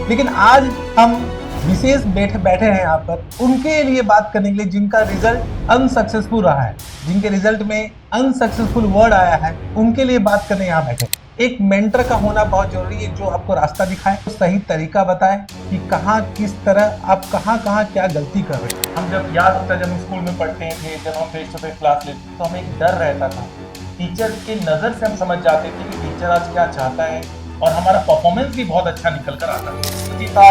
लेकिन आज हम विशेष बैठे हैं यहाँ पर उनके लिए बात करने के लिए जिनका रिजल्ट अनसक्सेसफुल रहा है, जिनके रिजल्ट में अनसक्सेसफुल वर्ड आया है, उनके लिए बात करने यहाँ बैठे। एक मेंटर का होना बहुत जरूरी है जो आपको रास्ता दिखाए, तो सही तरीका बताए कि कहाँ किस तरह आप कहाँ क्या गलती कर रहे हैं। हम जब याद होता है जब हम स्कूल में पढ़ते थे, जब हम फेस टू फेस क्लास लेते तो हमें एक डर रहता था। टीचर की नज़र से हम समझ जाते थे कि टीचर आज क्या चाहता है और हमारा परफॉर्मेंस भी बहुत अच्छा निकल कर आता था।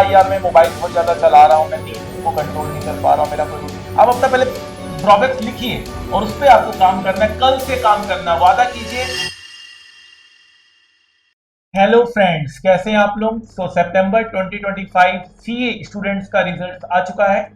या मैं मोबाइल बहुत ज़्यादा चला रहा हूँ, मैं नींद को कंट्रोल नहीं कर पा रहा हूँ, मेरा कोई आप अपना पहले ड्रॉबैक्स लिखिए और उस पर आपको काम करना है, कल से काम करना, वादा कीजिए। हेलो फ्रेंड्स, कैसे हैं आप लोग। सितंबर 2025 सीए स्टूडेंट्स का रिजल्ट आ चुका है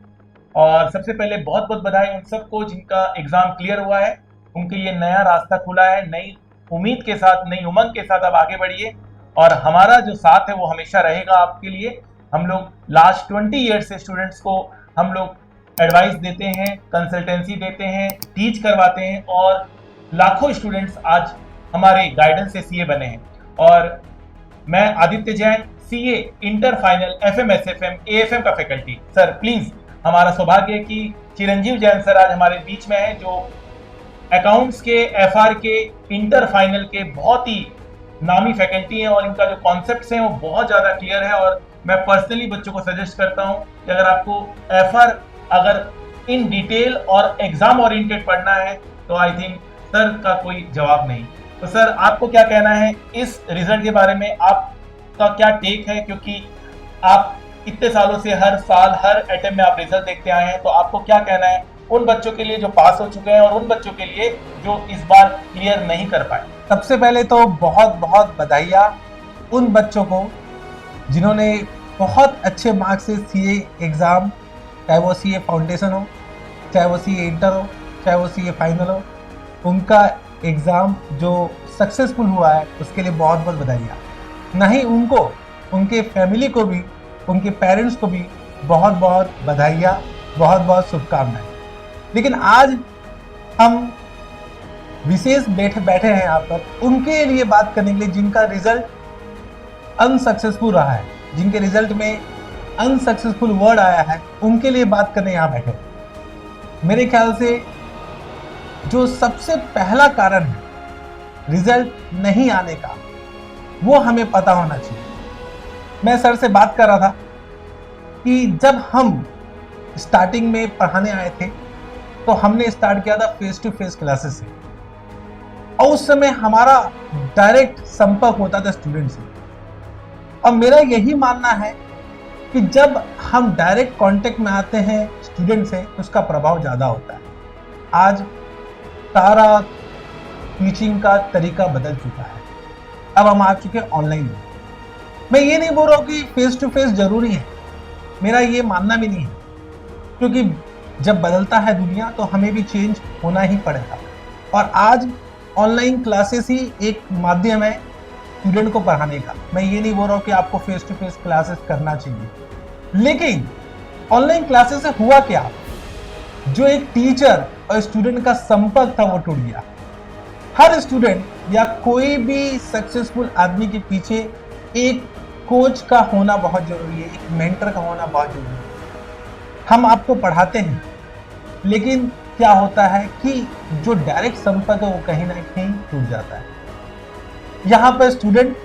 और सबसे पहले बहुत बहुत बधाई उन सबको जिनका एग्जाम क्लियर हुआ है। उनके लिए नया रास्ता खुला है, नई उम्मीद के साथ, नई उमंग के साथ आप आगे बढ़िए और हमारा जो साथ है वो हमेशा रहेगा आपके लिए। हम लोग लास्ट 20 ईयर्स से स्टूडेंट्स को हम लोग एडवाइस देते हैं, कंसल्टेंसी देते हैं, टीच करवाते हैं और लाखों स्टूडेंट्स आज हमारे गाइडेंस से सीए बने हैं। और मैं Aditya Jain, CA inter final FM SFM AFM का फैकल्टी। सर प्लीज, हमारा सौभाग्य है कि चिरंजीव जैन सर आज हमारे बीच में हैं, जो अकाउंट्स के, एफआर के, इंटर फाइनल के बहुत ही नामी फैकल्टी हैं और इनका जो कॉन्सेप्ट्स हैं वो बहुत ज़्यादा क्लियर है। और मैं पर्सनली बच्चों को सजेस्ट करता हूं कि अगर आपको एफआर अगर इन डिटेल और एग्जाम ओरिएंटेड पढ़ना है तो आई थिंक सर का कोई जवाब नहीं। तो सर आपको क्या कहना है इस रिजल्ट के बारे में, आपका क्या टेक है, क्योंकि आप इतने सालों से हर साल हर अटेम्प्ट में आप रिजल्ट देखते आए हैं, तो आपको क्या कहना है उन बच्चों के लिए जो पास हो चुके हैं और उन बच्चों के लिए जो इस बार क्लियर नहीं कर पाए। सबसे पहले तो बहुत बहुत बधाइयाँ उन बच्चों को जिन्होंने बहुत अच्छे मार्क्स से सीए एग्ज़ाम, चाहे वो सीए फाउंडेशन हो, चाहे वो सीए इंटर हो, चाहे वो सीए फाइनल हो, उनका एग्ज़ाम जो सक्सेसफुल हुआ है उसके लिए बहुत बहुत बधाइयाँ। नहीं उनको, उनके फैमिली को भी, उनके पेरेंट्स को भी बहुत बहुत बधाइयाँ, बहुत बहुत शुभकामनाएं। लेकिन आज हम विशेष बैठे हैं यहाँ पर उनके लिए बात करने के लिए जिनका रिजल्ट अनसक्सेसफुल रहा है, जिनके रिजल्ट में अनसक्सेसफुल वर्ड आया है, उनके लिए बात करने यहाँ बैठे। मेरे ख्याल से जो सबसे पहला कारण है रिजल्ट नहीं आने का, वो हमें पता होना चाहिए। मैं सर से बात कर रहा था कि जब हम स्टार्टिंग में पढ़ाने आए थे तो हमने स्टार्ट किया था फेस टू फेस क्लासेस से और उस समय हमारा डायरेक्ट संपर्क होता था स्टूडेंट से। और मेरा यही मानना है कि जब हम डायरेक्ट कांटेक्ट में आते हैं स्टूडेंट से तो उसका प्रभाव ज़्यादा होता है। आज सारा टीचिंग का तरीका बदल चुका है, अब हम आ चुके हैं ऑनलाइन में। मैं ये नहीं बोल रहा हूँ कि फेस टू फेस जरूरी है, मेरा ये मानना भी नहीं है, क्योंकि जब बदलता है दुनिया तो हमें भी चेंज होना ही पड़ेगा। और आज ऑनलाइन क्लासेस ही एक माध्यम है स्टूडेंट को पढ़ाने का। मैं ये नहीं बोल रहा हूँ कि आपको फेस टू फेस क्लासेस करना चाहिए, लेकिन ऑनलाइन क्लासेस से हुआ क्या, जो एक टीचर और स्टूडेंट का संपर्क था वो टूट गया। हर स्टूडेंट या कोई भी सक्सेसफुल आदमी के पीछे एक कोच का होना बहुत जरूरी है, एक मेंटर का होना बहुत जरूरी है। हम आपको पढ़ाते हैं, लेकिन क्या होता है कि जो डायरेक्ट संपर्क है वो कहीं ना कहीं टूट जाता है। यहाँ पर स्टूडेंट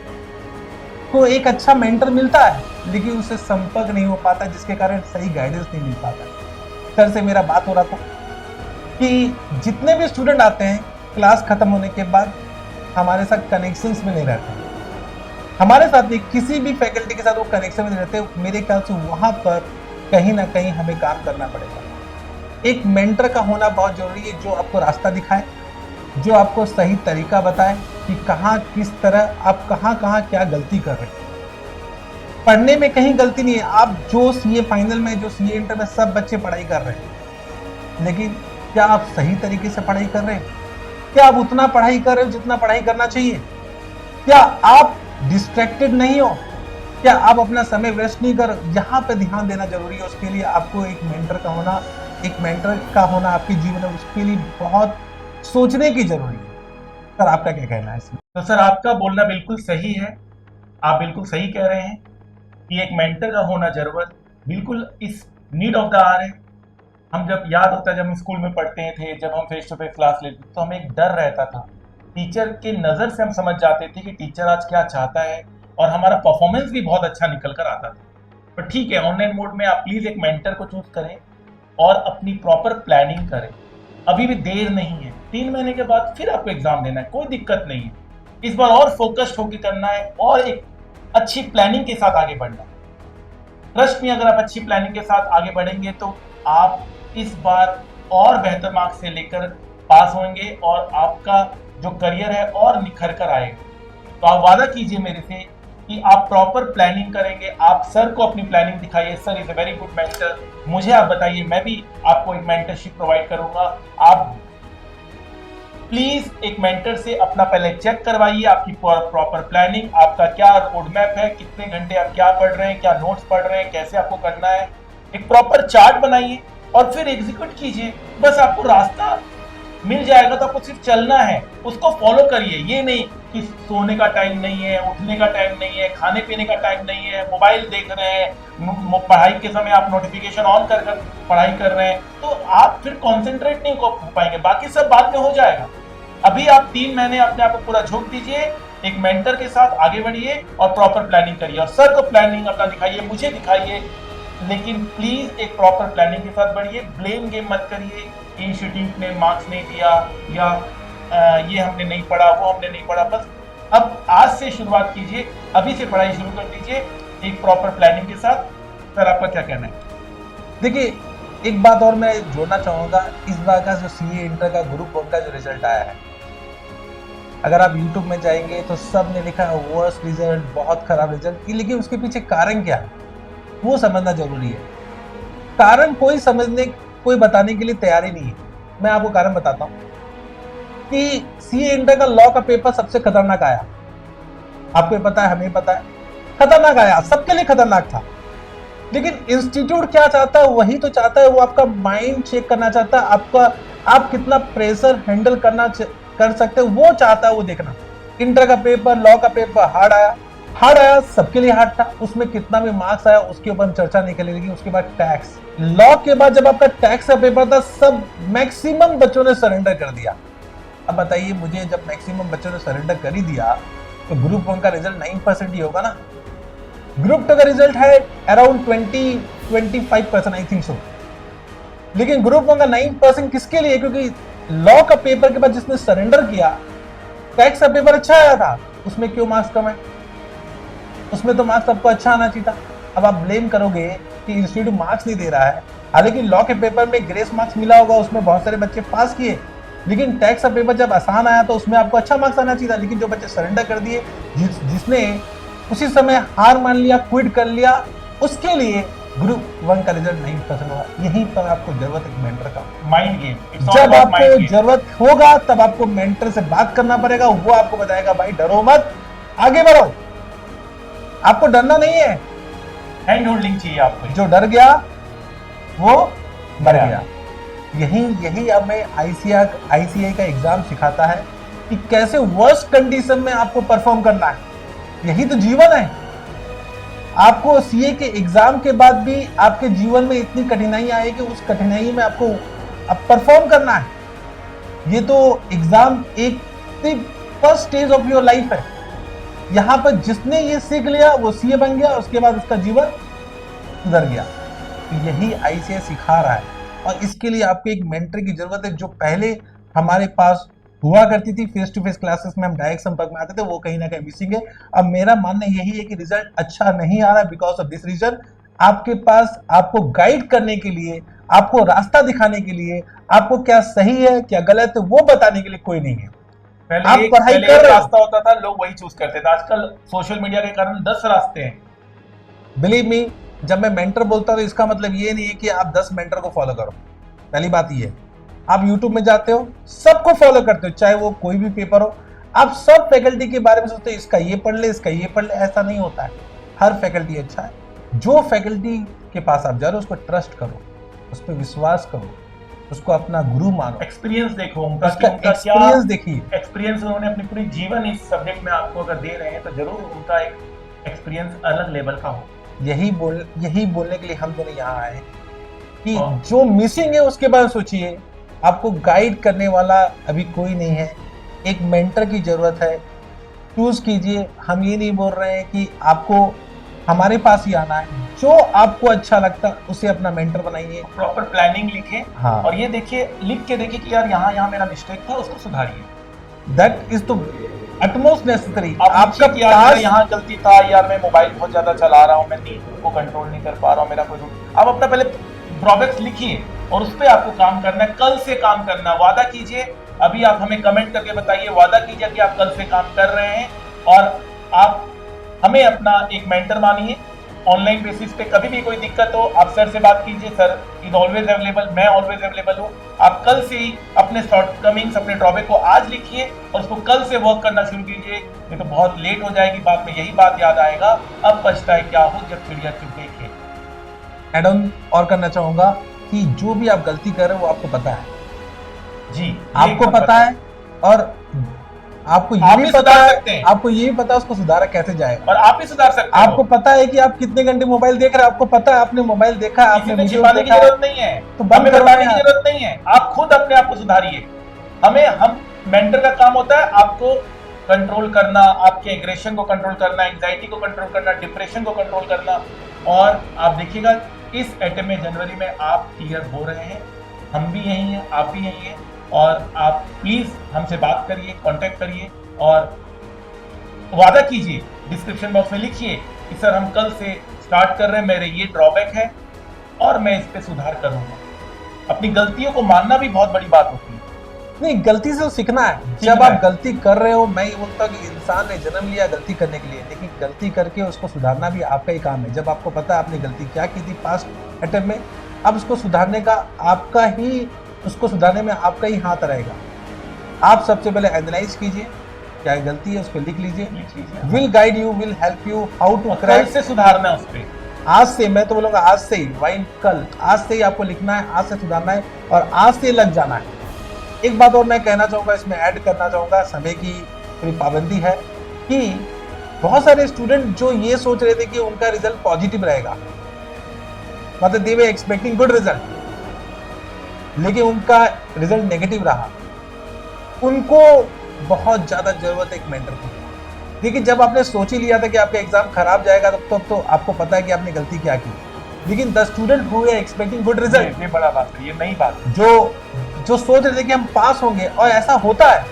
को एक अच्छा मेंटर मिलता है, लेकिन उससे संपर्क नहीं हो पाता, जिसके कारण सही गाइडेंस नहीं मिल पाता। सर से मेरा बात हो रहा था कि जितने भी स्टूडेंट आते हैं क्लास खत्म होने के बाद हमारे साथ कनेक्शंस में नहीं रहते, हमारे साथ नहीं, किसी भी फैकल्टी के साथ वो कनेक्शन में नहीं रहते। मेरे ख्याल से वहाँ पर कहीं ना कहीं हमें काम करना पड़ेगा। एक मेंटर का होना बहुत जरूरी है जो आपको रास्ता दिखाए, जो आपको सही तरीका बताए कि कहाँ किस तरह आप कहाँ क्या गलती कर रहे हैं। पढ़ने में कहीं गलती नहीं है, आप जो सीए फाइनल में, जो सीए इंटर में सब बच्चे पढ़ाई कर रहे हैं, लेकिन क्या आप सही तरीके से पढ़ाई कर रहे हैं? क्या आप उतना पढ़ाई कर रहे हो जितना पढ़ाई करना चाहिए? क्या आप डिस्ट्रैक्टेड नहीं हो? क्या आप अपना समय वेस्ट नहीं कर? यहाँ पे ध्यान देना जरूरी है। उसके लिए आपको एक मेंटर का होना आपके जीवन में, उसके लिए बहुत सोचने की जरूरी है। सर आपका क्या कहना है इसमें? तो सर आपका बोलना बिल्कुल सही है, आप बिल्कुल सही कह रहे हैं। कि एक मेंटर का होना जरूरत बिल्कुल इस नीड ऑफ द आवर है। हम जब याद होता है जब हम स्कूल में पढ़ते थे, जब हम फेस टू फेस क्लास लेते थे, तो हमें एक डर रहता था। टीचर के नज़र से हम समझ जाते थे कि टीचर आज क्या चाहता है, और हमारा परफॉर्मेंस भी बहुत अच्छा निकल कर आता था। पर ठीक है, ऑनलाइन मोड में आप प्लीज़ एक मेंटर को चूज करें और अपनी प्रॉपर प्लानिंग करें। अभी भी देर नहीं है, 3 महीने के बाद फिर आपको एग्जाम देना है, कोई दिक्कत नहीं है। इस बार और फोकस्ड होकर करना है और एक अच्छी प्लानिंग के साथ आगे बढ़ना है। ट्रस्ट में, अगर आप अच्छी प्लानिंग के साथ आगे बढ़ेंगे तो आप इस बार और बेहतर मार्क्स से लेकर पास होंगे और आपका जो करियर है और निखर कर आएगा। तो आप वादा कीजिए मेरे से कि आप प्रॉपर प्लानिंग करेंगे। आप सर को अपनी प्लानिंग दिखाइए, sir is a very good mentor, मुझे आप बताइए, मैं भी आपको एक मेंटरशिप प्रोवाइड करूंगा। आप प्लीज एक मेंटर से अपना पहले चेक करवाइए आपकी प्रॉपर प्लानिंग, आपका क्या रोड मैप है, कितने घंटे आप क्या पढ़ रहे हैं, क्या नोट्स पढ़ रहे हैं, कैसे आपको करना है। एक प्रॉपर चार्ट बनाइए और फिर एग्जीक्यूट कीजिए। बस आपको रास्ता मिल जाएगा, तो आपको सिर्फ चलना है, उसको फॉलो करिए। ये नहीं कि सोने का टाइम नहीं है, उठने का टाइम नहीं है, खाने पीने का टाइम नहीं है, मोबाइल देख रहे हैं, पढ़ाई के समय आप नोटिफिकेशन ऑन कर कर पढ़ाई कर रहे हैं, तो आप फिर कॉन्सेंट्रेट नहीं हो पाएंगे। बाकी सब बाद में हो जाएगा। अभी आप 3 महीने अपने आप को पूरा झोंक दीजिए, एक मेंटर के साथ आगे बढ़िए और प्रॉपर प्लानिंग करिए, और सर को प्लानिंग अपना दिखाइए, मुझे दिखाइए, लेकिन प्लीज एक प्रॉपर प्लानिंग के साथ बढ़िए। ब्लेम गेम मत करिए, इंस्टीट्यूट ने मार्क्स नहीं दिया या ये हमने नहीं पढ़ा, वो हमने नहीं पढ़ा। बस अब आज से शुरुआत कीजिए, अभी से पढ़ाई शुरू कर दीजिए एक प्रॉपर प्लानिंग के साथ। सर आपका क्या कहना है? देखिए, एक बात और मैं जोड़ना चाहूंगा, इस बार का जो सीए इंटर का ग्रुप 1 का जो रिजल्ट आया है, अगर आप YouTube में जाएंगे तो सब ने लिखा है वर्स्ट रिजल्ट, बहुत खराब रिजल्ट। लेकिन उसके पीछे कारण क्या है वो समझना जरूरी है। कारण कोई बताने के लिए तैयार ही नहीं है। मैं आपको कारण बताता हूं कि सीए इंटर का लॉ का पेपर सबसे खतरनाक आया। आपको पता है, हमें पता है, खतरनाक आया, सबके लिए खतरनाक था। लेकिन इंस्टीट्यूट क्या चाहता है, वही तो चाहता है, वो आपका माइंड चेक करना चाहता है, आप कितना प्रेशर हैंडल कर सकते हो वो चाहता है, वो देखना। इंटर का पेपर, लॉ का पेपर हार्ड आया, सबके लिए हार्ड था। उसमें कितना भी मार्क्स आया उसके ऊपर हम चर्चा नहीं करेंगे। लेकिन उसके बाद टैक्स, लॉ के बाद जब आपका टैक्स का पेपर था, सब मैक्सिमम बच्चों ने सरेंडर कर दिया। अब बताइए मुझे, जब मैक्सिमम बच्चों ने सरेंडर कर ही दिया तो ग्रुप 1 का रिजल्ट 9% ही होगा ना। ग्रुप 2 का रिजल्ट है अराउंड 20-25% आई थिंक सो। लेकिन ग्रुप 1 का 9% किसके लिए? क्योंकि लॉ का पेपर के बाद जिसने सरेंडर किया, टैक्स का पेपर अच्छा आया था, उसमें क्यों मार्क्स कम है? उसमें तो मार्क्स आपको अच्छा आना चाहिए था। अब आप ब्लेम करोगे कि इंस्टीट्यूट मार्क्स नहीं दे रहा है, हालांकि लॉ के पेपर में ग्रेस मार्क्स मिला होगा, उसमें बहुत सारे बच्चे पास किए। लेकिन टैक्स का पेपर जब आसान आया तो उसमें आपको अच्छा मार्क्स आना चाहिए था। लेकिन जो बच्चे सरेंडर कर दिए, जिसने उसी समय हार मान लिया, क्विट कर लिया, उसके लिए ग्रुप 1 का रिजल्ट 9% हुआ। यहीं पर आपको जरूरत है मेंटर का। माइंड गेम, जब आपको जरूरत होगा तब आपको मेंटर से बात करना पड़ेगा, वो आपको बताएगा भाई डरो मत, आगे बढ़ो। आपको डरना नहीं है, हैंड होल्डिंग चाहिए आपको। जो डर गया वो मर गया। यही हमें आईसीआई का एग्जाम सिखाता है कि कैसे वर्स्ट कंडीशन में आपको परफॉर्म करना है। यही तो जीवन है। आपको सीए के एग्जाम के बाद भी आपके जीवन में इतनी कठिनाई आई कि उस कठिनाई में आपको अब परफॉर्म करना है। ये तो एग्जाम एक first stage of your life है। यहाँ पर जिसने ये सीख लिया वो सीए बन गया, उसके बाद उसका जीवन सुधर गया। तो यही आईसीआई सिखा रहा है, और इसके लिए आपको एक मेंटर की जरूरत है। जो पहले हमारे पास हुआ करती थी फेस टू फेस क्लासेस में, हम डायरेक्ट संपर्क में आते थे, वो कहीं ना कहीं मिसिंग है। अब मेरा मानना यही है कि रिजल्ट अच्छा नहीं आ रहा है बिकॉज ऑफ दिस रीजन। आपके पास आपको गाइड करने के लिए, आपको रास्ता दिखाने के लिए, आपको क्या सही है क्या गलत है वो बताने के लिए कोई नहीं है। आप पढ़ाई कर रहे रास्ता होता था, लोग वही चूज करते थे। आजकल सोशल मीडिया के कारण 10 रास्ते हैं। बिलीव मी, जब मैं मेंटर बोलता हूं तो इसका मतलब ये नहीं है कि आप 10 मेंटर को फॉलो करो। पहली बात ये है, आप YouTube में जाते हो, सबको फॉलो करते हो, चाहे वो कोई भी पेपर हो। आप सब फैकल्टी के बारे में सोचते हो, इसका ये पढ़ ले, इसका ये पढ़ ले। ऐसा नहीं होता है। हर फैकल्टी अच्छा है। जो फैकल्टी के पास आप जा रहे हो उसको ट्रस्ट करो, उस पर विश्वास करो, उसको अपना गुरु मानो। एक्सपीरियंस देखो उनका, उसका एक्सपीरियंस देखिए। एक्सपीरियंस उन्होंने अपनी पूरी जीवन इस सब्जेक्ट में आपको अगर दे रहे हैं तो जरूर उनका एक एक्सपीरियंस अलग लेवल का हो। यही बोलने के लिए हम दोनों यहाँ आए हैं कि हाँ। जो मिसिंग है उसके बारे में सोचिए। आपको गाइड करने वाला अभी कोई नहीं है, एक मेंटर की जरूरत है। चूज कीजिए। हम ये नहीं बोल रहे हैं कि आपको हमारे पास ही आना है, जो आपको अच्छा लगता है उसे अपना मेंटर बनाइए। प्रॉपर प्लानिंग लिखें। हाँ। और ये देखिए, लिख के देखिए कि यार यहाँ मेरा मिस्टेक था, उसको सुधारिए। That is the utmost necessary। आपका कि यार मेरा यहाँ गलती था, यार मैं मोबाइल बहुत ज्यादा चला रहा हूँ, मैं नींद को कंट्रोल नहीं कर पा रहा हूँ, मेरा कोई आप अपना पहले ड्रॉबैक्स लिखिए और उस पर आपको काम करना है, कल से काम करना। वादा कीजिए, अभी आप हमें कमेंट करके बताइए, वादा कीजिए कि आप कल से काम कर रहे हैं और आप हमें अपना एक मेंटर मानिए। ऑनलाइन बेसिस पे कभी भी कोई दिक्कत हो आप सर से बात कीजिए, सर इज ऑलवेज अवेलेबल, मैं ऑलवेज अवेलेबल हूँ। आप कल से ही अपने शॉर्टकमिंग्स, अपने ड्रॉबैक को आज लिखिए और उसको कल से वर्क करना शुरू कीजिए, नहीं तो बहुत लेट हो जाएगी। बाद में यही बात याद आएगा, अब पछताए क्या हो जब चिड़िया चुग गई खेत। एड ऑन और करना चाहूंगा कि जो भी आप गलती कर रहे हो वो आपको पता है जी, आपको पता है और आपको ये भी पता है, आपको ये भी पता है उसको सुधारा कैसे जाएगा और आप ही सुधार सकते हैं। आपको पता है कि आप कितने घंटे मोबाइल देख रहे हैं, आपको पता है आपने मोबाइल देखा, आपने वीडियो छिपाने की जरूरत नहीं है, तो बंद करवाने की जरूरत नहीं है। आप खुद अपने आप को सुधारिए। हम मेंटर का काम होता है आपको कंट्रोल करना, आपके एग्रेशन को कंट्रोल करना, एंजाइटी को कंट्रोल करना, डिप्रेशन को कंट्रोल करना। और आप देखिएगा इस एटम में जनवरी में आप क्लियर हो रहे हैं। हम भी यही हैं, आप भी यही हैं। और आप प्लीज हमसे बात करिए, कांटेक्ट करिए और वादा कीजिए, डिस्क्रिप्शन बॉक्स में लिखिए कि सर हम कल से स्टार्ट कर रहे हैं, मेरे ये ड्रॉबैक है और मैं इस पे सुधार करूंगा। अपनी गलतियों को मानना भी बहुत बड़ी बात होती है। नहीं, गलती से सीखना है। जब आप गलती कर रहे हो, मैं ये बोलता हूँ कि इंसान ने जन्म लिया गलती करने के लिए, लेकिन गलती करके उसको सुधारना भी आपका ही काम है। जब आपको पता है आपने गलती क्या की थी पास्ट अटेम्प्ट में, अब उसको सुधारने का आपका ही, उसको सुधारने में आपका ही हाथ रहेगा। आप सबसे पहले एनालाइज कीजिए क्या गलती है, उस पर लिख लीजिए। Will guide you, will help you how to crack से सुधारना उस पर। आज से मैं तो बोलूंगा आज से ही, वाई कल, आज से ही आपको लिखना है, आज से सुधारना है और आज से लग जाना है। एक बात और मैं कहना चाहूंगा, इसमें ऐड करना चाहूंगा, समय की थोड़ी पाबंदी है कि बहुत सारे स्टूडेंट जो ये सोच रहे थे कि उनका रिजल्ट पॉजिटिव रहेगा, मतलब दे वे एक्सपेक्टिंग गुड रिजल्ट, लेकिन उनका रिजल्ट नेगेटिव रहा। उनको बहुत ज्यादा जरूरत है एक मेंटर की। देखिए, जब आपने सोच ही लिया था कि आपका एग्जाम खराब जाएगा तब तो आपको पता है कि आपने गलती क्या की। लेकिन the student who are expecting good result, ये बड़ा बात है, ये नई बात है। जो सोच रहे थे कि हम पास होंगे, और ऐसा होता है,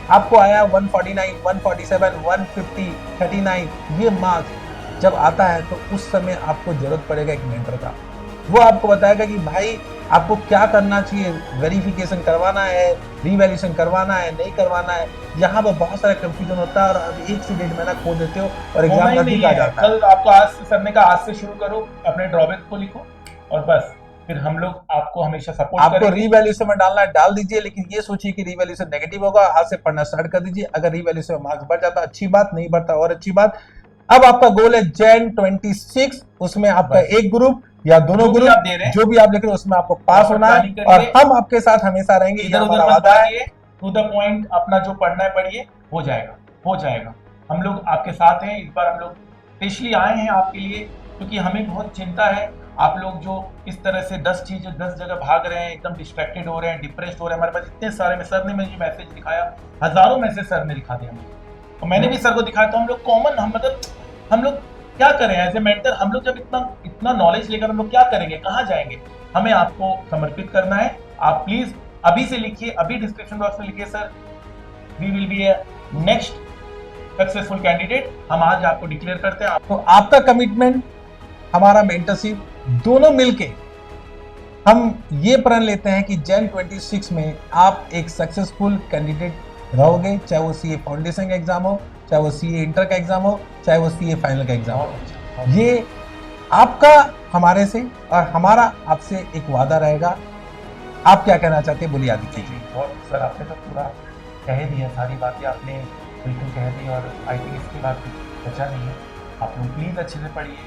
आपको आया 149, 147, 150, 39, ये मार्क्स जब आता है तो उस समय आपको जरूरत पड़ेगा एक मेंटर का। वो आपको बताएगा कि भाई आपको क्या करना चाहिए, वेरिफिकेशन करवाना है, रीवैल्यूएशन करवाना है, नहीं करवाना है। यहाँ पर बहुत सारा कंफ्यूजन होता है और अब 1 से 1.5 महीना खो देते हो और एग्जाम नजदीक आ जाता है। कल आपको आज से सर ने कहा आज से शुरू करो, अपने ड्रॉबैक को लिखो और बस फिर हम लोग आपको हमेशा सपोर्ट आपको रीवैल्यूएशन में डालना है डाल दीजिए, लेकिन ये सोचिए कि रीवैल्यूएशन नेगेटिव होगा, आज से पढ़ना स्टार्ट कर दीजिए। अगर रीवैल्यूएशन में मार्क्स बढ़ जाता अच्छी बात, नहीं बढ़ता और अच्छी बात। अब आपका गोल है जैन 26, उसमें आपका एक ग्रुप या दोनों ग्रुप जो भी आप लिख रहे हो उसमें आपको पास होना है और हम आपके साथ हमेशा रहेंगे, ये हमारा वादा है। टू द पॉइंट, अपना जो पढ़ना है पढ़िए, हो जाएगा हो जाएगा। हम लोग आपके साथ हैं। इस बार हम लोग स्पेशली आए हैं आपके लिए क्योंकि हमें बहुत चिंता है। आप लोग जो इस तरह से 10 जगह भाग रहे हैं, एकदम डिस्ट्रैक्टेड हो रहे हैं, डिप्रेस्ड हो रहे हैं। हमारे पास इतने सारे में सर ने मुझे मैसेज दिखाया, हजारों में से सर ने दिखा दिया मुझे, तो मैंने भी सर को दिखाया। तो हम लोग कॉमन, हम लोग क्या करें एज ए मेंटर? हम लोग जब इतना नॉलेज लेकर हम लोग क्या करेंगे, कहाँ जाएंगे? हमें आपको समर्पित करना है। आप प्लीज अभी से लिखिए, अभी डिस्क्रिप्शन बॉक्स में लिखिए sir we will be a next successful candidate. हम आज आपको डिक्लेयर करते हैं। तो आपका कमिटमेंट, हमारा मेंटरशिप, दोनों मिलके हम ये प्रण लेते हैं कि जैन 26 में आप एक सक्सेसफुल कैंडिडेट रहोगे, चाहे वो सीए फाउंडेशन का एग्जाम हो, चाहे वो सीए इंटर का एग्जाम हो, चाहे वो सीए फाइनल का एग्जाम हो। ये आपका हमारे से और हमारा आपसे एक वादा रहेगा। आप क्या कहना चाहते हैं, बोलिए आदित्य जी। बहुत सर, आपने तो पूरा कह दिया, सारी बातें आपने बिल्कुल कह दी और आई थिंक इसकी बात बचा नहीं है। आप लोग प्लीज़ अच्छे से पढ़िए।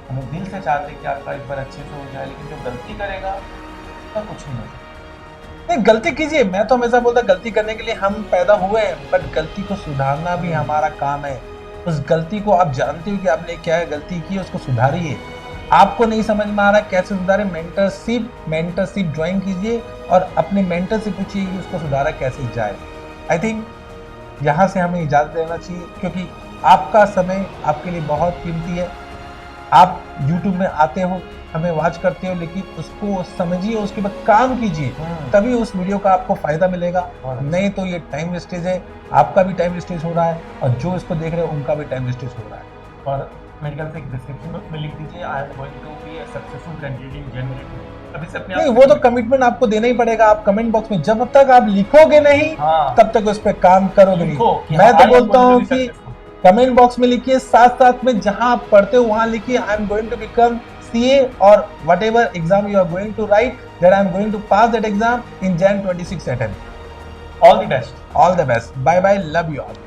हम लोग दिल से चाहते हैं कि आपका इस बार अच्छे से हो जाए, लेकिन जो गलती करेगा उसका कुछ नहीं होगा। नहीं, गलती कीजिए। मैं तो हमेशा बोलता गलती करने के लिए हम पैदा हुए हैं, बट गलती को सुधारना भी हमारा काम है। उस गलती को आप जानते हो कि आपने क्या गलती की, उसको सुधारिए। आपको नहीं समझ में आ रहा कैसे सुधारे, मेंटरशिप ज्वाइन कीजिए और अपने मेंटर से पूछिए कि उसको सुधारा कैसे जाए। आई थिंक यहाँ से हमें इजाजत लेना चाहिए, क्योंकि आपका समय आपके लिए बहुत कीमती है। आप YouTube में आते हो, हमें वॉच करते हो, लेकिन उसको समझिए, उसके बाद काम कीजिए, तभी उस वीडियो का आपको फायदा मिलेगा। नहीं तो ये टाइम वेस्टेज है, आपका भी टाइम वेस्टेज हो रहा है और जो इसको देख रहे हो उनका भी टाइम वेस्टेज हो रहा है। और मेरे ख्याल से एक डिस्क्रिप्शन बॉक्स में लिख दीजिए, I am going to be a successful candidate in जैन मिनट। अभी से अपने नहीं, वो तो कमिटमेंट आपको देना ही पड़ेगा। आप कमेंट बॉक्स में जब तक आप लिखोगे नहीं, तब तक उस पर काम करोगे नहीं। मैं तो बोलता हूँ कि कमेंट बॉक्स में लिखिए, साथ साथ में जहां आप पढ़ते हो वहां लिखिए I am going to become CA और whatever exam you are going to write, that I am going to pass that exam in Jan 26 attempt. All the best. All the best. Bye bye. Love you all.